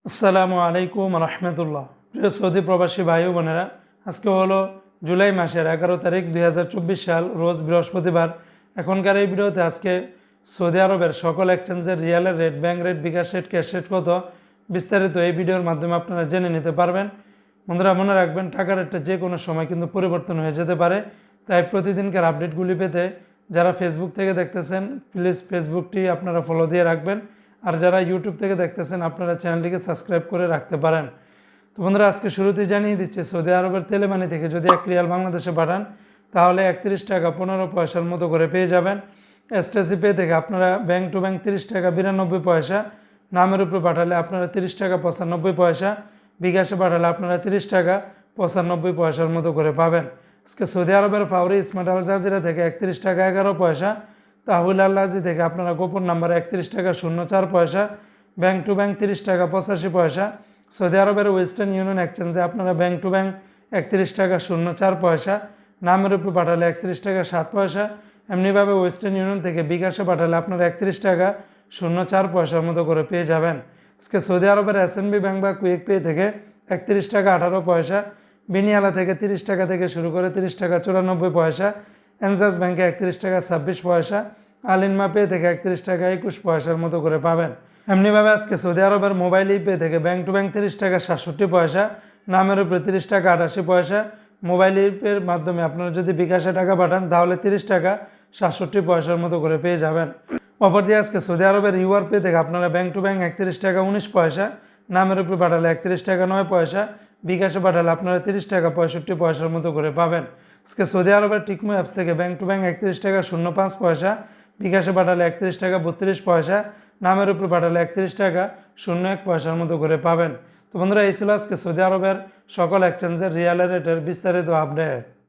আসসালামু আলাইকুম রহমতুল্লাহ। প্রিয় সৌদি প্রবাসী ভাই ও বোনেরা, আজকে হলো জুলাই মাসের 11 তারিখ 2024 সাল, রোজ বৃহস্পতিবার। এখনকার এই ভিডিওতে আজকে সৌদি আরবের সকল এক্সচেঞ্জের রিয়ালের রেট, ব্যাংক রেট, বিকাশ রেট, ক্যাশ রেট কত বিস্তারিত এই ভিডিওর মাধ্যমে আপনারা জেনে নিতে পারবেন। বন্ধুরা মনে রাখবেন, টাকার রেটটা যে কোনো সময় কিন্তু পরিবর্তন হয়ে যেতে পারে, তাই প্রতিদিনকার আপডেটগুলি পেতে যারা ফেসবুক থেকে দেখতেছেন প্লিজ ফেসবুকটি আপনারা ফলো দিয়ে রাখবেন, আর যারা ইউটিউব থেকে দেখতেছেন আপনারা চ্যানেলটিকে সাবস্ক্রাইব করে রাখতে পারেন। তো বন্ধুরা আজকে শুরুতেই জানিয়ে দিচ্ছে, সৌদি আরবের তেলেমানি থেকে যদি 1 রিয়াল বাংলাদেশে পাঠান তাহলে 31 টাকা 15 পয়সার মতো করে পেয়ে যাবেন। এসটিসি পে থেকে আপনারা ব্যাংক টু ব্যাংক 30 টাকা 92 পয়সা, নামের উপরে পাঠালে আপনারা 30 টাকা 95 পয়সা, বিকাশে পাঠালে আপনারা 30 টাকা 95 পয়সার মতো করে পাবেন। আজকে সৌদি আরবের ফাউরি স্মার্ট আল জাজিরা থেকে 31 টাকা 11 পয়সা, তাহুল আল্লাজি থেকে আপনারা গোপন নাম্বারে 31 টাকা 04 পয়সা, ব্যাংক টু ব্যাংক 30 টাকা 85 পয়সা। সৌদি আরবের ওয়েস্টার্ন ইউনিয়ন এক্সচেঞ্জে আপনারা ব্যাংক টু ব্যাংক 31 টাকা 04 পয়সা, নামের উপর পাঠালে 31 টাকা 7 পয়সা। এমনিভাবে ওয়েস্টার্ন ইউনিয়ন থেকে বিকাশে পাঠালে আপনারা 31 টাকা 04 পয়সার মতো করে পেয়ে যাবেন। আজকে সৌদি আরবের এসএনবি ব্যাংক বা কুইক পে থেকে 31 টাকা 18 পয়সা, বিনিয়ালা থেকে 30 টাকা থেকে শুরু করে 30 টাকা 94 পয়সা, এনজাস ব্যাংকে 31 টাকা 26 পয়সা, আলিনমা পে থেকে 31 টাকা 21 পয়সার মতো করে পাবেন। এমনিভাবে আজকে সৌদি আরবের মোবাইল পে থেকে ব্যাংক টু ব্যাংক 30 টাকা 67 পয়সা, নামের উপরে 30 টাকা 88 পয়সা। মোবাইল পের মাধ্যমে আপনারা যদি বিকাশে টাকা পাঠান তাহলে 30 টাকা 67 পয়সার মতো করে পেয়ে যাবেন। অপরদিকে আজকে সৌদি আরবের ইউআর পে থেকে আপনারা ব্যাংক টু ব্যাংক 31 টাকা 19 পয়সা, নামের উপরে পাঠালে 31 টাকা 9 পয়সা, বিকাশে পাঠালে আপনারা 30 টাকা 65 পয়সার মতো করে পাবেন। আজকে সৌদি আরবের টিকমো অ্যাপস থেকে ব্যাংক টু ব্যাংক 31 টাকা 05 পয়সা, বিকাশে পাঠালে 31 টাকা 32 পয়সা, নামের উপরে পাঠালে 31 টাকা 01 পয়সার মতো করে পাবেন। তো বন্ধুরা এই ছিল আজকে সৌদি আরবের সকল এক্সচেঞ্জের রিয়ালের রেটের বিস্তারিত আপডেট।